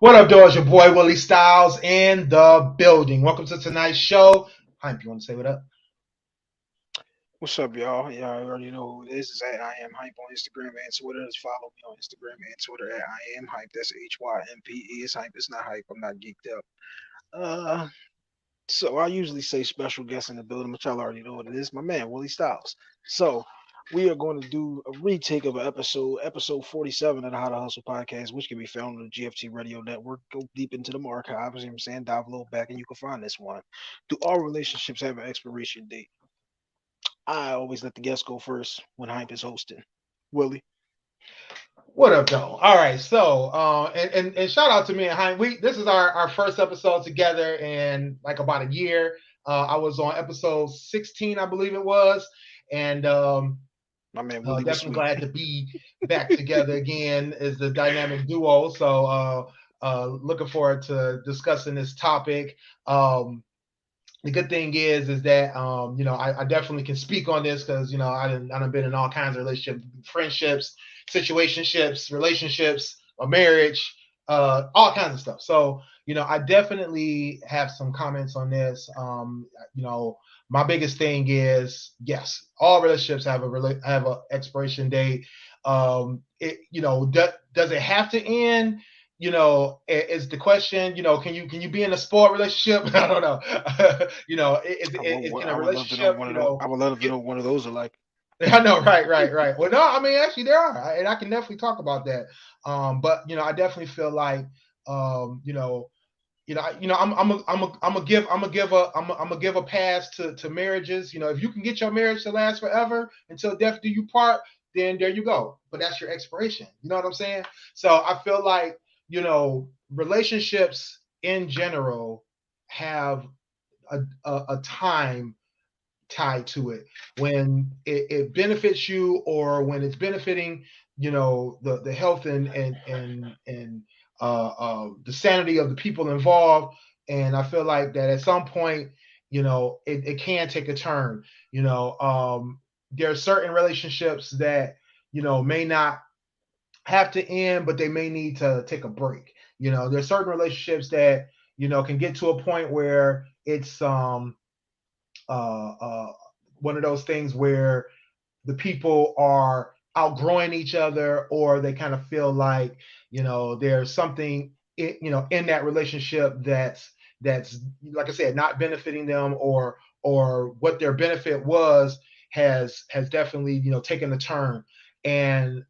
What up, though? It's your boy Willie Styles in the building. Welcome to tonight's show. Hype, you want to say what up? What's up, y'all? Y'all already know who this is at I am hype on Instagram and Twitter. Just follow me on Instagram and Twitter at I am hype. That's HYMPE. It's hype. It's not hype. I'm not geeked up. Uh, so I usually say special guest in the building, but y'all already know what it is. My man Willie Styles. So we are going to do a retake of an episode 47 of the How to Hustle podcast, which can be found on the GFT Radio Network. Go deep into the archives. You know what I'm saying, dive a little back, and you can find this one. Do all relationships have an expiration date? I always let the guests go first when Hype is hosting. Willie. What up, though? All right, so and shout out to me and Hype. This is our first episode together in like about a year. I was on episode 16, I believe it was, and My man Willie was definitely sweet. glad to be back together again as the dynamic duo. So looking forward to discussing this topic. The good thing is that I definitely can speak on this because I've been in all kinds of relationships, friendships, situationships, relationships, a marriage, all kinds of stuff. So I definitely have some comments on this. My biggest thing is yes, all relationships have a expiration date. Does it have to end? Is the question, can you be in a sport relationship? I don't know. Can a I would love to know relationship, one of those. I would love to know what one of those are like. I know, right. Well, no, I mean, actually, there are, and I can definitely talk about that. But I definitely feel like, um, you know, I'm gonna give a pass to marriages. If you can get your marriage to last forever until death do you part, then there you go. But that's your expiration. You know what I'm saying? So I feel like relationships in general have a time tied to it when it benefits you or when it's benefiting the health and the sanity of the people involved. And I feel like that at some point it can take a turn. There are certain relationships that may not have to end, but they may need to take a break. There's certain relationships that can get to a point where it's uh, uh, one of those things where the people are outgrowing each other, or they kind of feel like there's something in that relationship that's like I said, not benefiting them, or what their benefit was has definitely taken a turn. And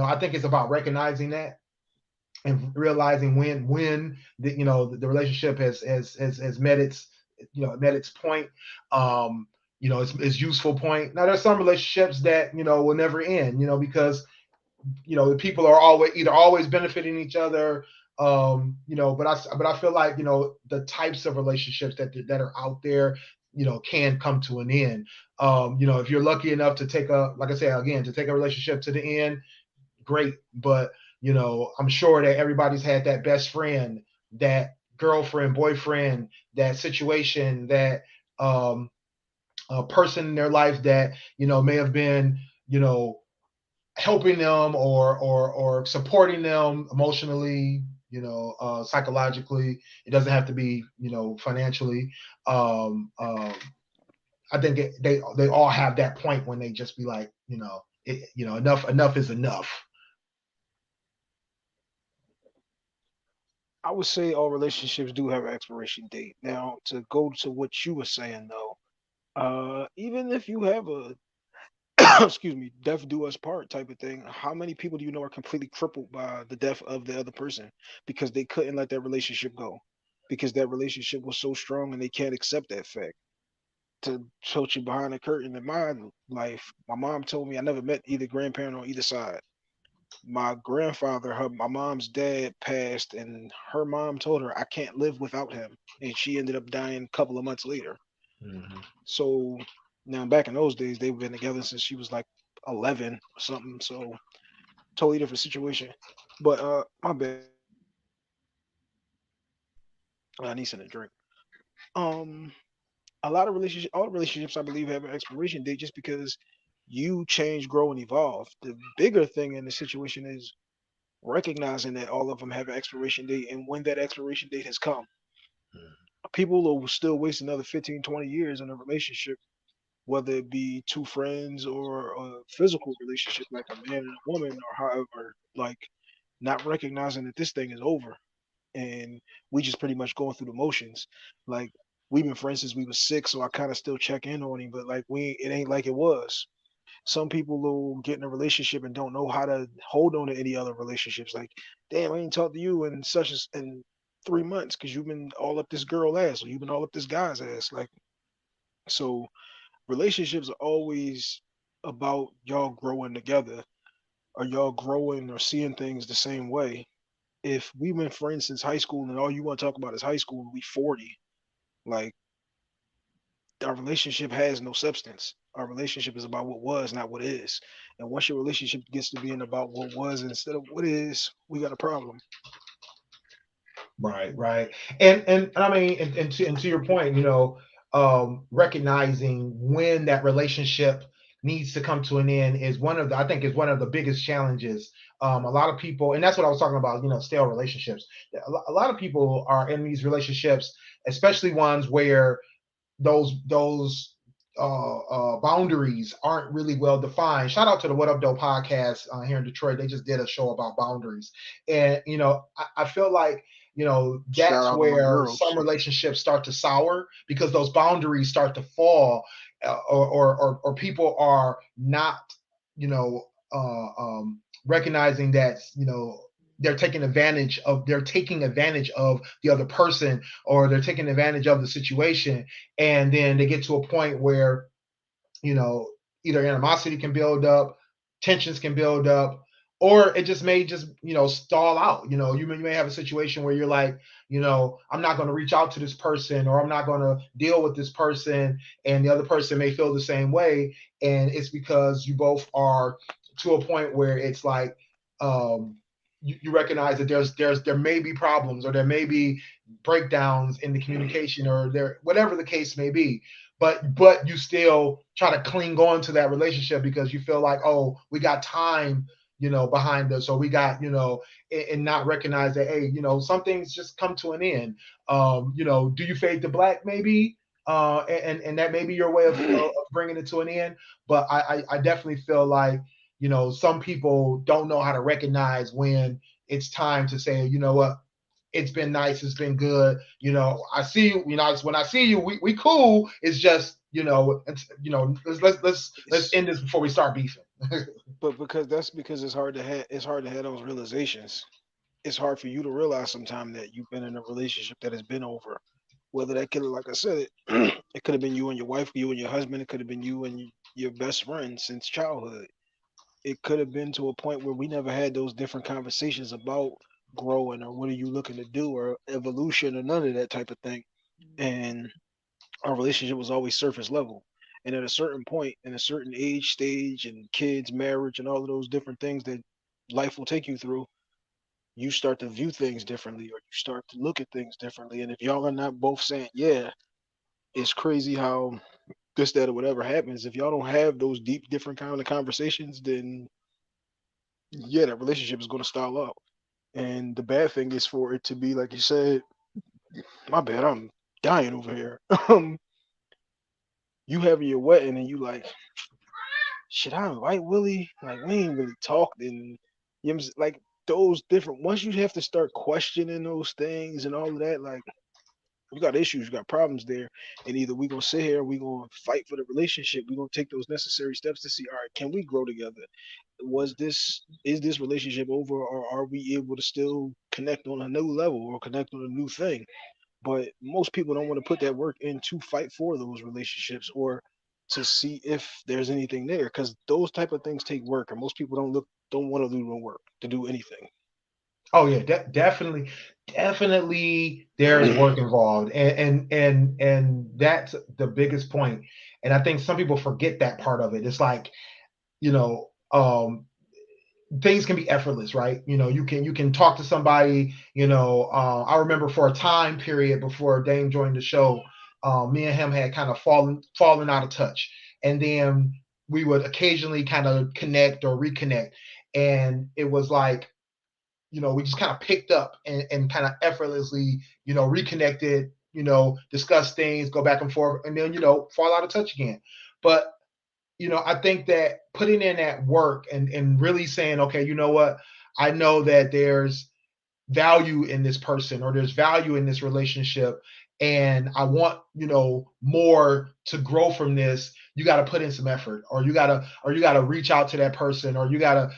I think it's about recognizing that and realizing when the relationship has met its met its point, its useful point. Now there's some relationships that will never end, because the people are always benefiting each other. But I feel like the types of relationships that are out there can come to an end. If you're lucky enough to take a like I said again to take a relationship to the end, great. But I'm sure that everybody's had that best friend, that girlfriend, boyfriend, that situation, that person in their life that may have been helping them or supporting them emotionally, psychologically. It doesn't have to be financially. um, um, I think they all have that point when they just be like, enough is enough. I would say all relationships do have an expiration date. Now, to go to what you were saying though, even if you have a excuse me, death do us part type of thing, how many people do you know are completely crippled by the death of the other person because they couldn't let that relationship go? Because that relationship was so strong and they can't accept that fact. To tilt you behind the curtain in my life, my mom told me I never met either grandparent on either side. My grandfather, my mom's dad passed, and her mom told her I can't live without him, and she ended up dying a couple of months later. Mhm. So now, back in those days, they've been together since she was like 11 or something. So totally different situation. But my bad. I need something to drink. Um, all relationships, I believe, have an expiration date just because you change, grow, and evolve. The bigger thing in the situation is recognizing that all of them have an expiration date, and when that expiration date has come, people will still waste another 15, 20 years in a relationship, whether it be two friends or a physical relationship like a man and a woman, or however, like not recognizing that this thing is over, and we just pretty much going through the motions. Like we've been friends since we was 6, so I kind of still check in on him, but like it ain't like it was. Some people will get in a relationship and don't know how to hold on to any other relationships. Like, damn, I ain't talked to you in such as in 3 months because you've been all up this girl ass, or you've been all up this guy's ass. Like, so relationships are always about y'all growing together, or y'all growing or seeing things the same way. If we've been friends since high school and all you want to talk about is high school, and we 40, like our relationship has no substance. Our relationship is about what was, not what is. And once your relationship gets to being about what was instead of what is, we got a problem. Right, right. And I mean, and to your point, recognizing when that relationship needs to come to an end is one of the, I think is one of the biggest challenges. A lot of people, and that's what I was talking about, stale relationships. A lot of people are in these relationships, especially ones where those boundaries aren't really well defined. Shout out to the What Up Doe podcast here in Detroit. They just did a show about boundaries, and I feel like Shout that's out to my where some girls. relationships start to sour because those boundaries start to fall, or people are not you know recognizing that they're taking advantage of the other person, or they're taking advantage of the situation, and then they get to a point where you know either animosity can build up, tensions can build up, or it just may just stall out. You may have a situation where you're like, I'm not going to reach out to this person, or I'm not going to deal with this person, and the other person may feel the same way, and it's because you both are to a point where it's like, um you recognize that there may be problems, or there may be breakdowns in the communication, or there whatever the case may be, but you still try to cling on to that relationship because you feel like, oh, we got time behind us, or we got and not recognize that, hey, some things just come to an end. Do you fade to black, maybe, and that may be your way of bringing it to an end. But I definitely feel like some people don't know how to recognize when it's time to say, you know what, it's been nice, it's been good. I see you. When I see you, we cool. It's just let's It's, end this before we start beefing. but because it's hard to have those realizations. It's hard for you to realize sometime that you've been in a relationship that has been over. Whether that could, like I said, it could have been you and your wife, you and your husband. It could have been you and your best friend since childhood. It could have been to a point where we never had those different conversations about growing, or what are you looking to do, or evolution, or none of that type of thing. And our relationship was always surface level. And at a certain point, in a certain age stage, and kids, marriage, and all of those different things that life will take you through, you start to view things differently, or you start to look at things differently. And if y'all are not both saying, yeah, it's crazy how this, that, or whatever happens, if y'all don't have those deep, different kind of conversations, then yeah, that relationship is going to stall out. And the bad thing is for it to be, like you said, my bad, I'm dying over here. You having your wedding and you like, should I invite Willie? Like, we ain't really talked. And like those different, once you have to start questioning those things and all of that, like, you got issues, you got problems there. And either we gonna sit here, we gonna fight for the relationship, we gonna take those necessary steps to see, all right, can we grow together? Is this relationship over, or are we able to still connect on a new level, or connect on a new thing? But most people don't want to put that work in to fight for those relationships, or to see if there's anything there, because those type of things take work, and most people don't want to do the work to do anything. Oh yeah, definitely. There's work involved, and that's the biggest point. And I think some people forget that part of it. It's like, you know, um, things can be effortless, right? You can talk to somebody. I remember for a time period before Dame joined the show, me and him had kind of fallen out of touch, and then we would occasionally kind of connect or reconnect, and it was like we just kind of picked up and kind of effortlessly, reconnected, discuss things, go back and forth, and then, fall out of touch again. But, I think that putting in that work and really saying, okay, you know what? I know that there's value in this person, or there's value in this relationship, and I want, more to grow from this. You got to put in some effort, or you got to reach out to that person, or you got to,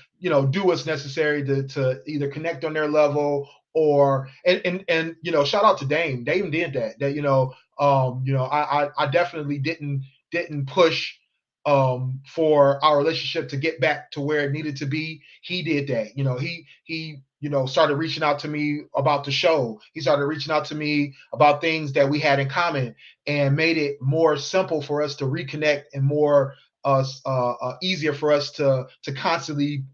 do what's necessary to either connect on their level, or and shout out to Dame did that, I definitely didn't push for our relationship to get back to where it needed to be. He did that. He started reaching out to me about the show. He started reaching out to me about things that we had in common, and made it more simple for us to reconnect, and more easier for us to constantly,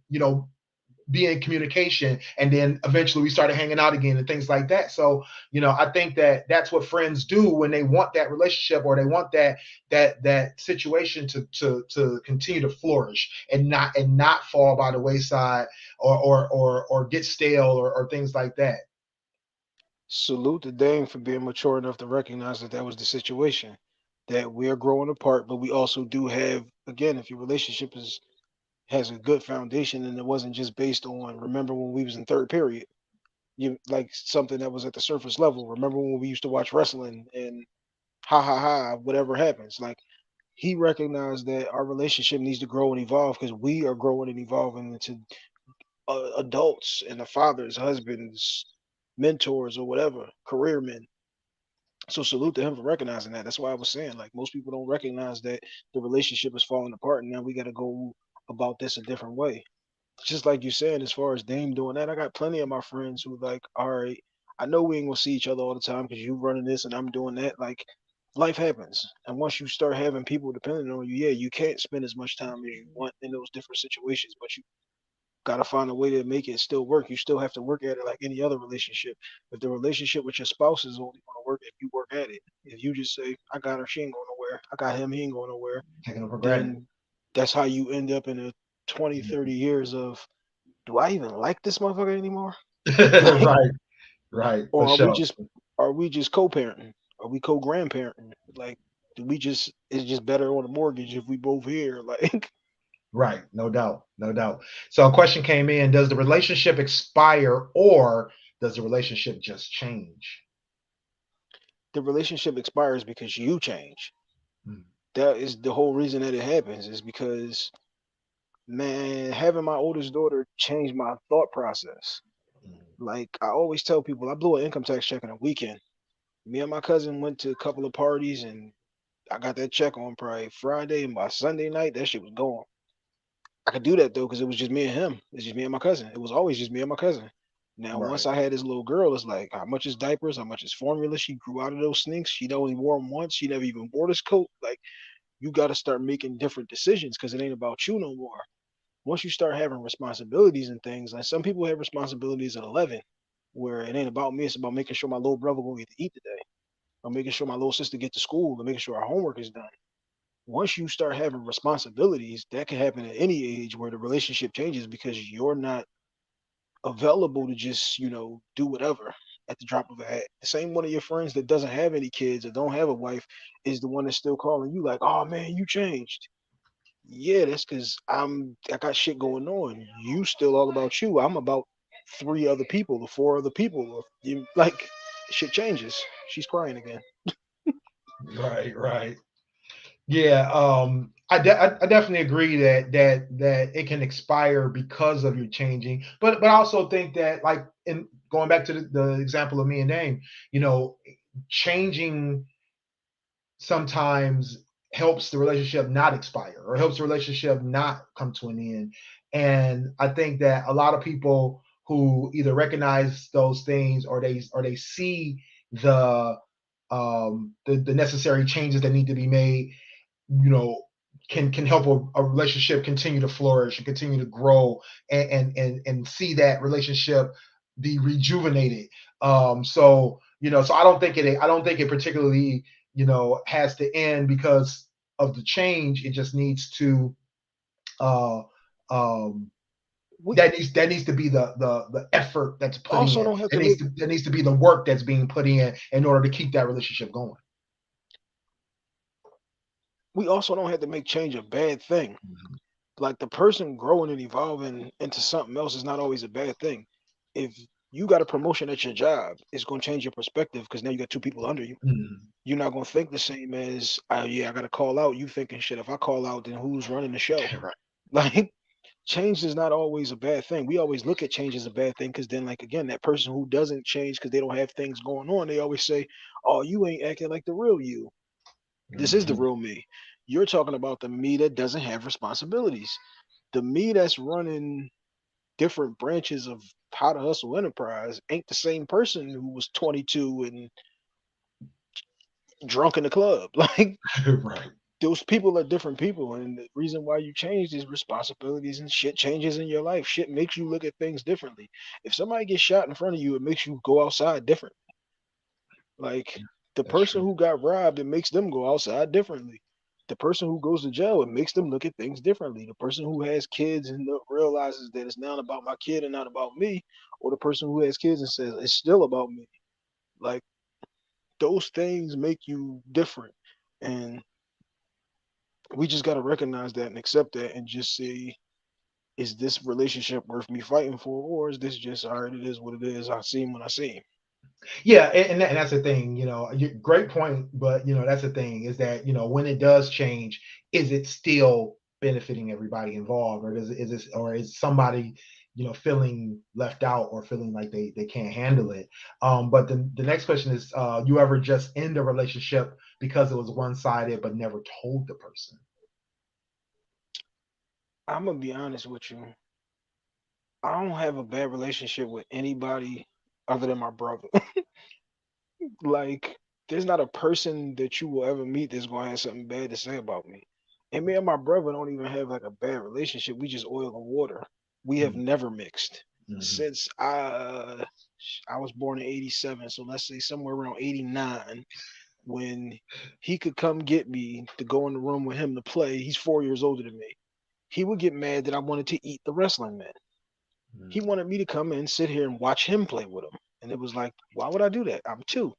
be in communication. And then eventually we started hanging out again and things like that. So, I think that that's what friends do when they want that relationship, or they want that situation to continue to flourish, and not fall by the wayside, or get stale, or things like that. Salute to Dame for being mature enough to recognize that that was the situation, that we're growing apart, but we also do have, again, if your relationship has a good foundation and it wasn't just based on remember when we was in third period, you like something that was at the surface level. Remember when we used to watch wrestling and ha ha ha, whatever happens. Like he recognized that our relationship needs to grow and evolve because we are growing and evolving into adults and the fathers, husbands, mentors, or whatever, career men. So salute to him for recognizing that. That's why I was saying, like, most people don't recognize that the relationship is falling apart, and now we got to go about this a different way. Just like you said, as far as Dame doing that, I got plenty of my friends who like, all right, I know we ain't gonna see each other all the time because you running this and I'm doing that. Like, life happens, and once you start having people depending on you, yeah, you can't spend as much time as you want in those different situations, but you gotta find a way to make it still work. You still have to work at it like any other relationship. If the relationship with your spouse is only gonna work if you work at it, if you just say, I got her, she ain't going nowhere. I got him, he ain't going nowhere, Taking them for granted. then that's how you end up in a 20, 30 years of, do I even like this motherfucker anymore? Like, Right, right, for or sure. are we just co-parenting? Are we co-grandparenting? Like, do we just it's just better on a mortgage if we both here? Like Right, no doubt, no doubt. So a question came in: does the relationship expire, or does the relationship just change? the relationship expires because you change. Mm, That is the whole reason that it happens, is because man, having my oldest daughter changed my thought process. mm. Like I always tell people, I blew an income tax check in a weekend. Me and my cousin went to a couple of parties and I got that check on probably Friday, and by Sunday night that shit was gone. I could do that though because it was just me and him. It's just me and my cousin. It was always just me and my cousin. Now, once Right, I had this little girl, it's like how much is diapers, how much is formula. She grew out of those sneaks. She only wore them once. She never even wore this coat. Like you got to start making different decisions because it ain't about you no more. Once you start having responsibilities and things, like some people have responsibilities at 11, where it ain't about me. It's about making sure my little brother gonna get to eat today, or making sure my little sister get to school, or making sure our homework is done. Once you start having responsibilities, that can happen at any age where the relationship changes because you're not available to just, do whatever at the drop of a hat. The same one of your friends that doesn't have any kids or don't have a wife is the one that's still calling you like, oh man, you changed. Yeah, that's because I got shit going on. You still all about you. I'm about three other people, or four other people. You like shit changes. She's crying again. right, right. Yeah, I definitely agree that it can expire because of you changing, but I also think that, like, in going back to the example of me and Dame, changing sometimes helps the relationship not expire, or helps the relationship not come to an end. And I think that a lot of people who either recognize those things, or they see the the necessary changes that need to be made, you know can help a relationship continue to flourish and continue to grow, and see that relationship be rejuvenated. So I don't think it particularly, has to end because of the change. It just needs to uh um We that needs to be the effort that's put also in. don't have to make That needs to be the work that's being put in order to keep that relationship going. we also don't have to make change a bad thing. Mhm. Like the person growing and evolving into something else is not always a bad thing. If you got a promotion at your job, it's going to change your perspective because now you got two people under you. Mhm. You're not going to think the same as, oh, yeah, I got to call out. You thinking, shit, if I call out, then who's running the show? Right. Like, change is not always a bad thing. We always look at change as a bad thing because then, like, again, that person who doesn't change because they don't have things going on, they always say, oh, you ain't acting like the real you. This is the Mhm. real me. You're talking about the me that doesn't have responsibilities. The me that's running different branches of how to hustle enterprise ain't the same person who was 22 and drunk in the club. Like Right. those people are different people, and the reason why you change is responsibilities and shit changes in your life. Shit makes you look at things differently. If somebody gets shot in front of you, it makes you go outside different. Like the That's person true. who got robbed, it makes them go outside differently. The person who goes to jail, it makes them look at things differently. The person who has kids and realizes that it's not about my kid and not about me, or the person who has kids and says it's still about me. Like those things make you different. And we just got to recognize that and accept that and just say, is this relationship worth me fighting for? Or is this just, all right, it is what it is. I see him when I see him. Yeah, and that's the thing. Great point, but that's the thing is that when it does change, is it still benefiting everybody involved, or is somebody feeling left out or feeling like they can't handle it? But the next question is, you ever just end a relationship because it was one sided but never told the person? I'm going to be honest with you. I don't have a bad relationship with anybody other than my brother. Like, there's not a person that you will ever meet that's going to have something bad to say about me. And me and my brother don't even have like a bad relationship. We just oil and water. We have never mixed Mm-hmm. since I was born in '87. So let's say somewhere around '89 when he could come get me to go in the room with him to play. He's 4 years older than me. He would get mad that I wanted to eat the wrestling man. He wanted me to come in, sit here, and watch him play with him. And it was like, why would I do that? I'm two.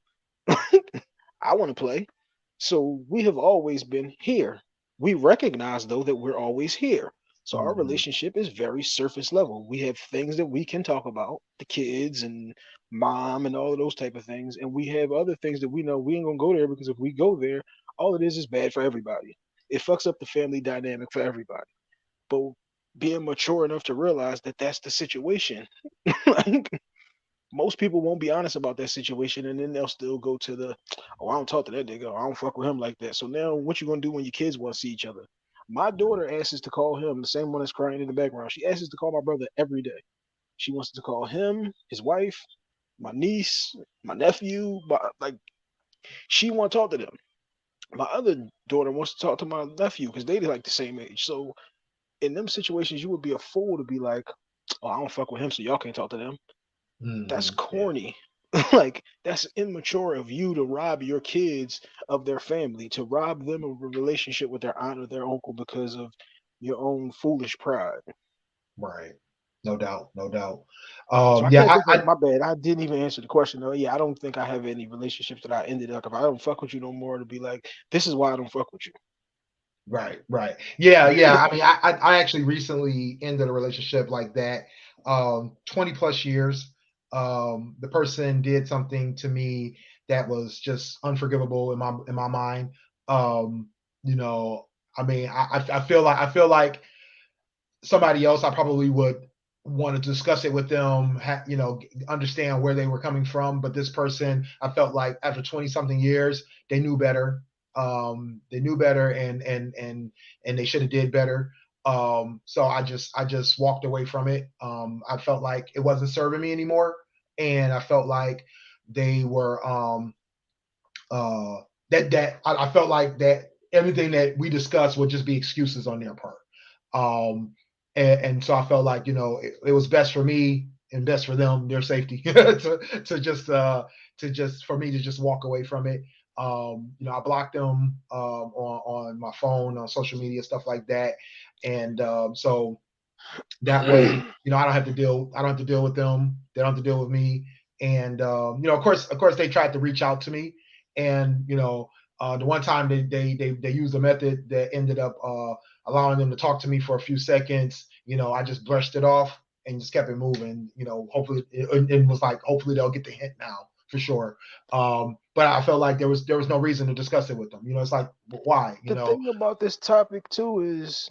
I want to play. So we have always been here. We recognize, though, that we're always here. So our Mm-hmm. relationship is very surface level. We have things that we can talk about, the kids and mom and all of those type of things. And we have other things that we know we ain't going to go there because if we go there, all it is bad for everybody. It fucks up the family dynamic for everybody. But being mature enough to realize that that's the situation. Like, most people won't be honest about that situation, and then they'll still go to the, oh, I don't talk to that nigga. I don't fuck with him like that. So now, what you gonna do when your kids want to see each other? My daughter asks to call him, the same one that's crying in the background. She asks to call my brother every day. She wants to call him, his wife, my niece, my nephew. Like she want to talk to them. My other daughter wants to talk to my nephew because they like the same age. So in them situations, you would be a fool to be like, oh, I don't fuck with him, so y'all can't talk to them. That's Mm-hmm. Yeah. corny. Like that's immature of you to rob your kids of their family, to rob them of a relationship with their aunt or their uncle because of your own foolish pride. Right. No doubt. No doubt. So I Yeah. can't think of, my bad. I didn't even answer the question though. Yeah, I don't think I have any relationships that I ended up. If I don't fuck with you no more, to be like, this is why I don't fuck with Right, right. Yeah, you. yeah. I mean, I actually recently ended a relationship like that. 20 plus years. The person did something to me that was just unforgivable in my mind. Um, you know, I mean, I feel like somebody else, I probably would want to discuss it with them, understand where they were coming from. But this person, I felt like after 20 something years, they knew better. They knew better, and they should have did better. So I just walked away from it. I felt like it wasn't serving me anymore, and I felt like they were uh, I felt like that everything that we discussed would just be excuses on their part. Um, and so I felt like it was best for me and best for them, their safety, to just for me to just walk away from it. I blocked them on my phone, on social media, stuff like that, and so. That way, I don't have to deal with them. They don't have to deal with me. And of course, they tried to reach out to me, and the one time they used a method that ended up allowing them to talk to me for a few seconds. I just brushed it off and just kept it moving. Hopefully, it was like, hopefully they'll get the hint now for sure. But I felt like there was no reason to discuss it with them. It's like, why? The thing about this topic too is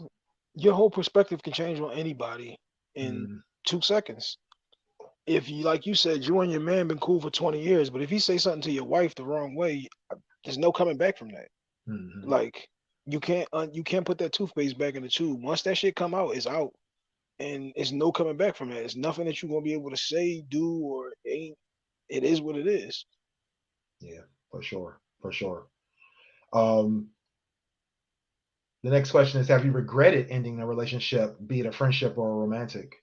your whole perspective can change on anybody in Mm, 2 seconds. If you, like you said, you and your man been cool for 20 years, but if he say something to your wife the wrong way, there's no coming back from that. mm, Like you can't put that toothpaste back in the tube. Once that shit come out, it's out, and it's no coming back from that. It's nothing that you're gonna be able to say, do, or ain't. It is what it is. yeah, for sure, for sure. Um, the next question is: have you regretted ending a relationship, be it a friendship or a romantic?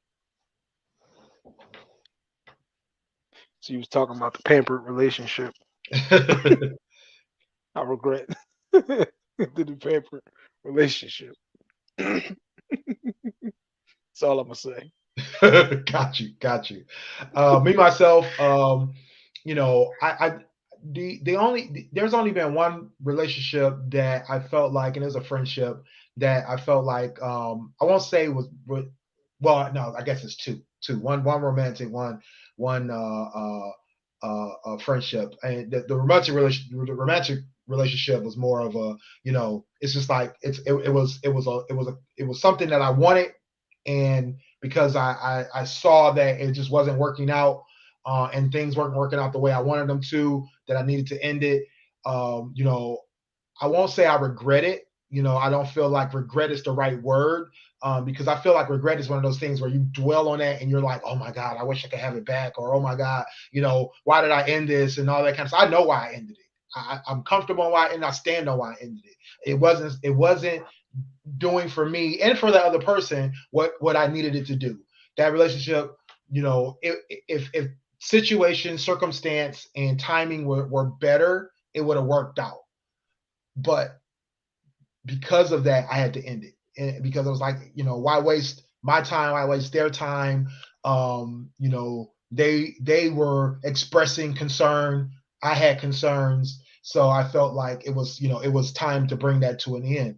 So you was talking about the pampered relationship. I regret the pampered relationship. That's all I'm gonna say. Got you, got you. Me myself, I there's only been one relationship that I felt like, and it was a friendship that I felt like, I won't say well, no, I guess it's two, one romantic, one friendship, and the romantic relationship was more of a, it's just like it was something that I wanted, and because I saw that it just wasn't working out, and things weren't working out the way I wanted them to, that I needed to end it. Um, you know, I won't say I regret it. I don't feel like regret is the right word, because I feel like regret is one of those things where you dwell on that and you're like, oh my God, I wish I could have it back, or oh my God, why did I end this and all that kind of stuff. I know why I ended it. I'm comfortable on why, and I stand on why I ended it. It wasn't doing for me and for the other person what I needed it to do. That relationship, if situation, circumstance, and timing were better, it would have worked out. But because of that, I had to end it. And because I was like, why waste my time? Why waste their time? They were expressing concern. I had concerns, so I felt like it was time to bring that to an end.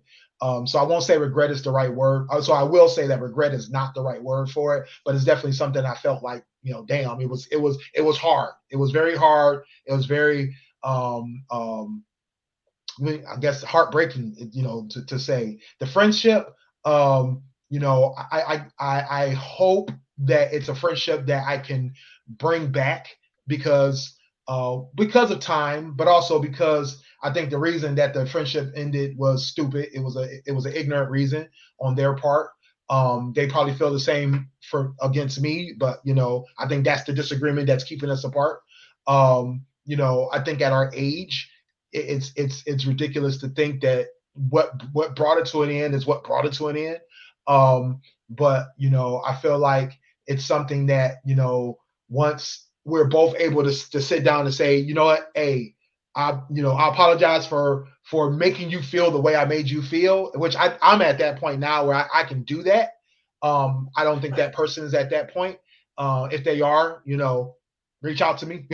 So I won't say regret is the right word. So I will say that regret is not the right word for it, but it's definitely something I felt like, damn, it was hard. It was very hard. It was very I guess heartbreaking, to say. The friendship, I hope that it's a friendship that I can bring back, because of time, but also because I think the reason that the friendship ended was stupid. It was an ignorant reason on their part. They probably feel the same for against me, but I think that's the disagreement that's keeping us apart. I think at our age, it's ridiculous to think that what brought it to an end is what brought it to an end. But I feel like it's something that, once we're both able to sit down and say, you know what, hey, I apologize for making you feel the way I made you feel, which I'm at that point now where I can do that. I don't think that person is at that point. If they are, reach out to me.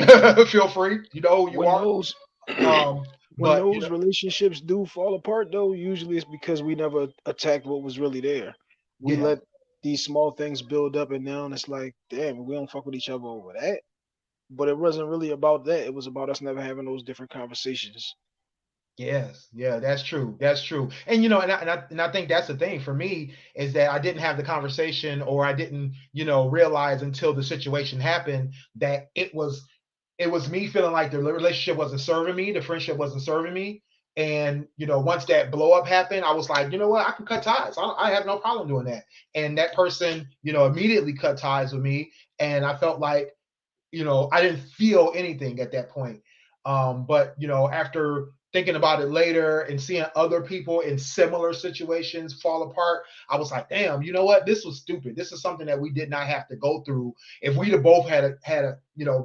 Feel free. You know who you When are. those Um, when but those relationships do fall apart, though, usually it's because we never attacked what was really there. We yeah, let these small things build up, and now it's like, damn, we don't fuck with each other over that. But it wasn't really about that. It was about us never having those different conversations. yes, yeah, that's true. That's true. And and I think that's the thing for me, is that I didn't have the conversation, or I didn't, realize until the situation happened that it was me feeling like the relationship wasn't serving me, the friendship wasn't serving me. And once that blow up happened, I was like, you know what, I can cut ties. I have no problem doing that. And that person, immediately cut ties with me, and I felt like, I didn't feel anything at that point. But after thinking about it later and seeing other people in similar situations fall apart, I was like, damn, you know what? This was stupid. This is something that we did not have to go through. If we'd have both had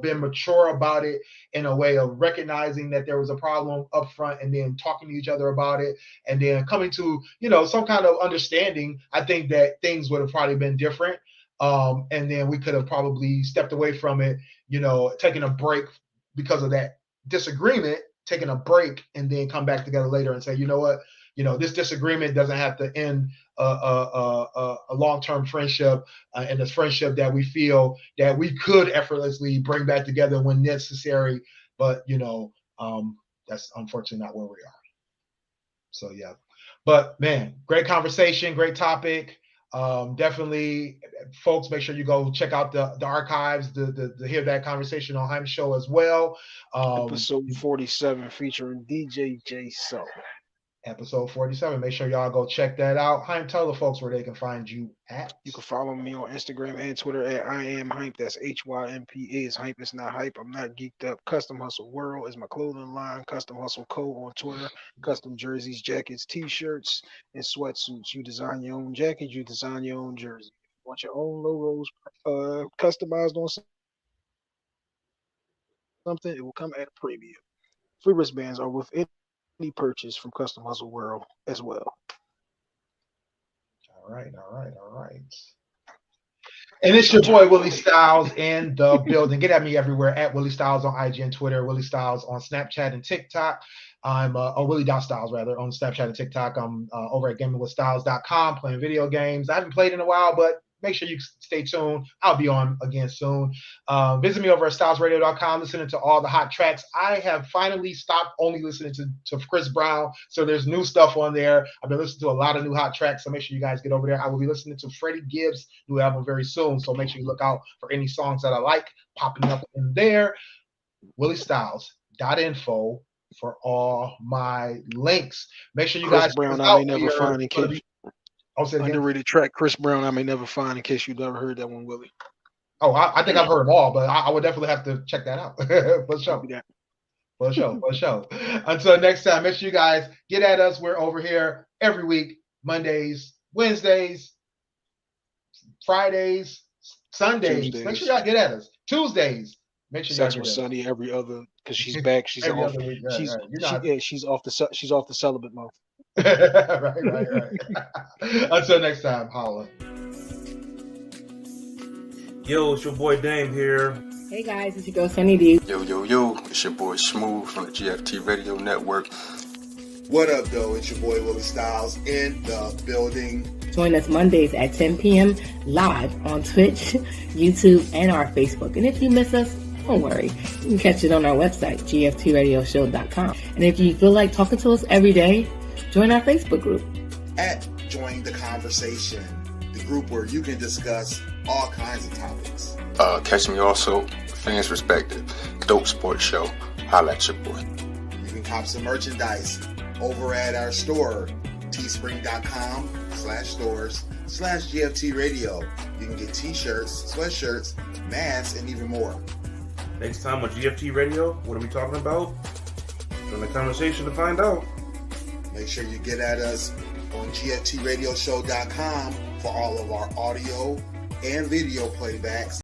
been mature about it in a way of recognizing that there was a problem up front and then talking to each other about it and then coming to, some kind of understanding, I think that things would have probably been different. And then we could have probably stepped away from it, taking a break because of that disagreement, taking a break, and then come back together later and say, you know what, this disagreement doesn't have to end a long-term friendship, and this friendship that we feel that we could effortlessly bring back together when necessary. But that's unfortunately not where we are. So yeah, but man, great conversation, great topic. Definitely, folks, make sure you go check out the archives to hear that conversation on Haim's show as well. Episode 47 featuring DJ J Soul. Episode 47. Make sure y'all go check that out. Haim, tell the folks where they can find you at. You can follow me on Instagram and Twitter at I am Hype. That's HYMPA. It's Hype. It's not hype. I'm not geeked up. Custom Hustle World is my clothing line. Custom Hustle Co. on Twitter. Custom jerseys, jackets, t-shirts, and sweatsuits. You design your own jacket. You design your own jersey. If you want your own logos customized on something, it will come at a premium. Free wristbands are with any purchase from Custom Hustle World as well. All right. And it's your boy Willie Styles in the building. Get at me everywhere at Willie Styles on IG and Twitter, Willie Styles on Snapchat and TikTok. I'm Willie.Styles rather on Snapchat and TikTok. I'm over at gamingwithstyles.com playing video games. I haven't played in a while, but make sure you stay tuned. I'll be on again soon. Visit me over at stylesradio.com, listening to all the hot tracks. I have finally stopped only listening to Chris Brown, so there's new stuff on there. I've been listening to a lot of new hot tracks, so make sure you guys get over there. I will be listening to Freddie Gibbs' new album very soon, so make sure you look out for any songs that I like popping up in there. WillieStyles.info for all my links. Make sure you Chris guys Brown, I may never find in case. Underrated track, Chris Brown, I may never find in case you never heard that one, Willie. Oh, I think I've heard them all, but I would definitely have to check that out. For sure. Until next time, make sure you guys get at us. We're over here every week, Mondays, Wednesdays, Fridays, Sundays. Tuesdays. Make sure y'all get at us. Tuesdays. Make sure y'all get at us. Sunday every other, because she's back. She's off. She's off the celibate month. right. Until next time, holla. Yo, it's your boy Dame here. Hey guys, it's your girl Sunny D. Yo, it's your boy Smooth from the GFT Radio Network. What up, though? It's your boy Willie Styles in the building. Join us Mondays at 10 p.m. live on Twitch, YouTube, and our Facebook. And if you miss us, don't worry. You can catch it on our website, gftradioshow.com. And if you feel like talking to us every day, join our Facebook group. At Join the Conversation, the group where you can discuss all kinds of topics. Catch me also, Fans Respected, Dope Sports Show. Holla at your boy. You can cop some merchandise over at our store, teespring.com/stores/GFT Radio. You can get t-shirts, sweatshirts, masks, and even more. Next time on GFT Radio, what are we talking about? Join the conversation to find out. Make sure you get at us on GFTradioshow.com for all of our audio and video playbacks.